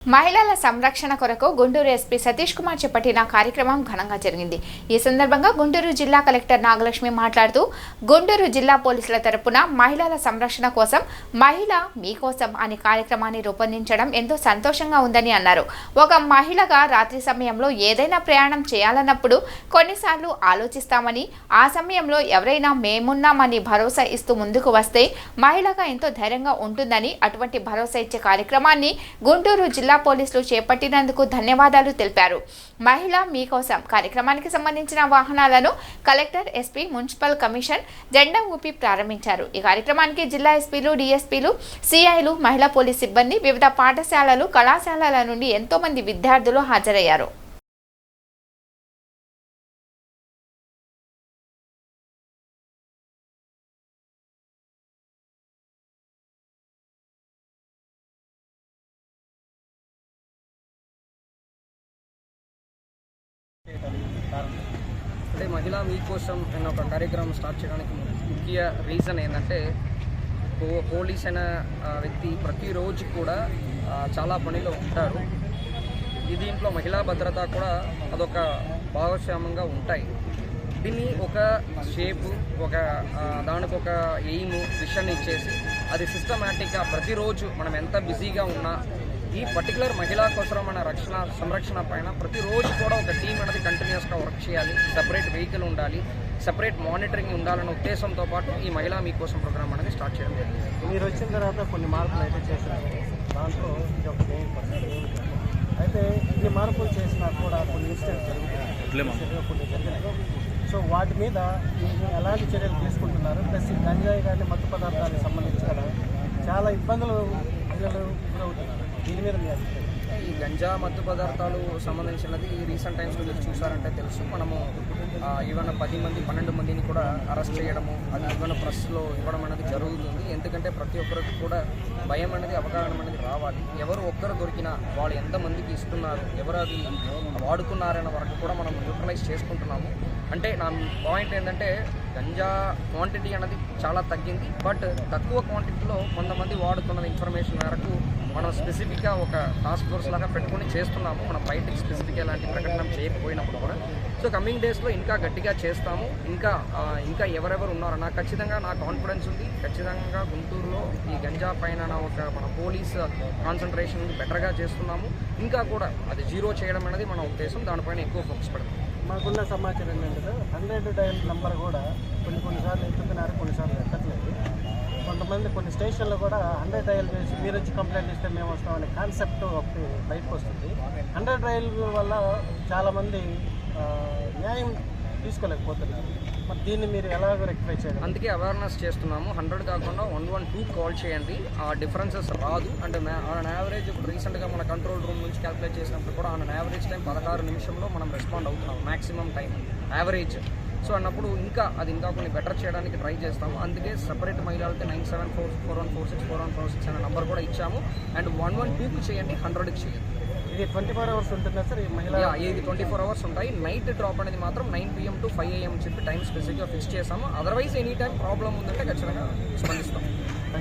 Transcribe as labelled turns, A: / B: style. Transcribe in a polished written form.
A: మహిళల సంరక్షణ కొరకు గుంటూరు ఎస్పీ సతీష్ కుమార్ చేపట్టిన కార్యక్రమం ఘనంగా జరిగింది. ఈ సందర్భంగా గుంటూరు జిల్లా కలెక్టర్ నాగలక్ష్మి మాట్లాడుతూ, గుంటూరు జిల్లా పోలీసుల తరపున మహిళల సంరక్షణ కోసం మహిళ మీకోసం అనే కార్యక్రమాన్ని రూపొందించడం ఎంతో సంతోషంగా ఉందని అన్నారు. ఒక మహిళగా రాత్రి సమయంలో ఏదైనా ప్రయాణం చేయాలన్నప్పుడు కొన్నిసార్లు ఆలోచిస్తామని, ఆ సమయంలో ఎవరైనా మేమున్నామని భరోసా ఇస్తూ ముందుకు వస్తే మహిళగా ఎంతో ధైర్యంగా ఉంటుందని, అటువంటి భరోసా ఇచ్చే కార్యక్రమాన్ని గుంటూరు జిల్లా పోలీసులు చేపట్టినందుకు ధన్యవాదాలు తెలిపారు. మహిళ మీకోసం కార్యక్రమానికి సంబంధించిన వాహనాలను కలెక్టర్, ఎస్పీ, మున్సిపల్ కమిషన్ జెండా ఊపి ప్రారంభించారు. ఈ కార్యక్రమానికి జిల్లా ఎస్పీలు, డీఎస్పీలు, సిఐలు, మహిళా పోలీస్ సిబ్బంది, వివిధ పాఠశాలలు, కళాశాలల నుండి ఎంతో మంది విద్యార్థులు హాజరయ్యారు.
B: అంటే మహిళా మీకోసం అనే ఒక కార్యక్రమం స్టార్ట్ చేయడానికి ముఖ్య రీజన్ ఏంటంటే, పోలీస్ అనే వ్యక్తి ప్రతిరోజు కూడా చాలా పనిలో ఉంటారు. దీంట్లో మహిళా భద్రత కూడా అదొక భాగస్వామ్యంగా ఉంటాయి. దీన్ని ఒక షేపు, దానికి ఒక ఎయిమ్, విషన్ ఇచ్చేసి అది సిస్టమేటిక్గా ప్రతిరోజు మనం ఎంత బిజీగా ఉన్నా ఈ పర్టికులర్ మహిళా కోసం మన సంరక్షణ పైన ప్రతిరోజు కూడా ఒక టీం అనేది కంటిన్యూస్గా వర్క్ చేయాలి. సపరేట్ వెహికల్ ఉండాలి, సపరేట్ మానిటరింగ్ ఉండాలన్న ఉద్దేశంతో పాటు ఈ మహిళా మీకోసం ప్రోగ్రామ్ అనేది స్టార్ట్ చేయడం జరిగింది.
C: మీరు వచ్చిన తర్వాత కొన్ని మార్పులు అయితే చేశారు. దాంట్లో ఇది ఒక మెయిన్ పర్సన్. అయితే ఇన్ని మార్పులు చేసినా కూడా కొన్ని ఇన్సిడెంట్స్ జరిగినాయి. సో వాటి మీద ఎలాంటి చర్యలు తీసుకుంటున్నారు? ప్లస్ ఈ గంజాయి కానీ మత్తు పదార్థాలకు సంబంధించి కూడా చాలా ఇబ్బందులు మహిళలు గురవుతున్నారు. దీని మీద మీ అభిప్రాయం?
B: ఈ గంజా మత్తు పదార్థాలు సంబంధించినది రీసెంట్ టైమ్స్లో మీరు చూసారంటే తెలుసు. మనము ఈవెన్ 10 మంది 12 మందిని కూడా అరెస్ట్ చేయడము, అది ఈవెన్ ప్రెస్లో ఇవ్వడం అనేది జరుగుతుంది. ఎందుకంటే ప్రతి ఒక్కరికి కూడా భయం అనేది, అవగాహన అనేది రావాలి. ఎవరు ఒక్కరు దొరికినా వాళ్ళు ఎంతమందికి ఇస్తున్నారు, ఎవరు అది వాడుతున్నారనే వరకు కూడా మనం న్యూట్రలైజ్ చేసుకుంటున్నాము. అంటే నా పాయింట్ ఏంటంటే, గంజా క్వాంటిటీ అనేది చాలా తగ్గింది, బట్ తక్కువ క్వాంటిటీలో కొంతమంది వాడుతున్న ఇన్ఫర్మేషన్ మేరకు మనం స్పెసిఫిక్గా ఒక టాస్క్ ఫోర్స్ లాగా పెట్టుకొని చేస్తున్నాము. మనం బయటికి స్పెసిఫిక్గా ఎలాంటి ప్రకటన చేయకపోయినప్పుడు కూడా. సో కమింగ్ డేస్లో ఇంకా గట్టిగా చేస్తాము. ఇంకా ఎవరెవరు ఉన్నారో నాకు ఖచ్చితంగా నా కాన్ఫిడెన్స్ ఉంది. ఖచ్చితంగా గుంటూరులో ఈ గంజా పైన మన పోలీస్ కాన్సన్ట్రేషన్ బెటర్గా చేస్తున్నాము. ఇంకా కూడా అది జీరో చేయడం అనేది మన ఉద్దేశం. దానిపైన ఎక్కువ ఫోకస్ పెడతాం.
C: మాకున్న సమాచారం ఏంటంటే 100 డయల్ నెంబర్ కూడా కొన్నిసార్లు ఎత్తుతున్నారు, కొన్నిసార్లు ఎత్తట్లేదు. కొంతమంది కొన్ని స్టేషన్లో కూడా 100 డయల్ చేసి మీరు వచ్చి కంప్లైంట్ ఇస్తే మేము వస్తామనే కాన్సెప్ట్ ఒకటి బయటకు వస్తుంది. 100 డయల్ వల్ల చాలామంది న్యాయం తీసుకోలేకపోతున్నారు. మరి దీన్ని మీరు ఎలాగో రెక్టిఫై చేయాలి?
B: అందుకే అవేర్నెస్ చేస్తున్నాము. 100 కాకుండా 112 కాల్ చేయండి. ఆ డిఫరెన్సెస్ రాదు. అంటే ఆన్ యావరేజ్ ఇప్పుడు రీసెంట్గా మన కంట్రోల్ రూమ్ నుంచి క్యాల్కులేట్ చేసినప్పుడు కూడా ఆన్ యావరేజ్ టైం 16 నిమిషంలో మనం రెస్పాండ్ అవుతున్నాం, మ్యాక్సిమం టైం యావరేజ్. సో అన్నప్పుడు ఇంకా కొన్ని బెటర్ చేయడానికి ట్రై చేస్తాము. అందుకే సపరేట్ మహిళలకి 9744146446 అనే నెంబర్ కూడా ఇచ్చాము. అండ్ 112కి చేయండి, 100కి చేయండి.
C: ఇది 24 అవర్స్ ఉంటుందా సార్?
B: ఇది 24 అవర్స్ ఉంటాయి. నైట్ డ్రాప్ అనేది మాత్రం 9 PM to 5 AM చెప్పి టైం స్పెసిఫిక్గా ఫిక్స్ చేసాము. అదర్వైజ్ ఎనీ టైం ప్రాబ్లం ఉందంటే ఖచ్చితంగా స్పందిస్తాం.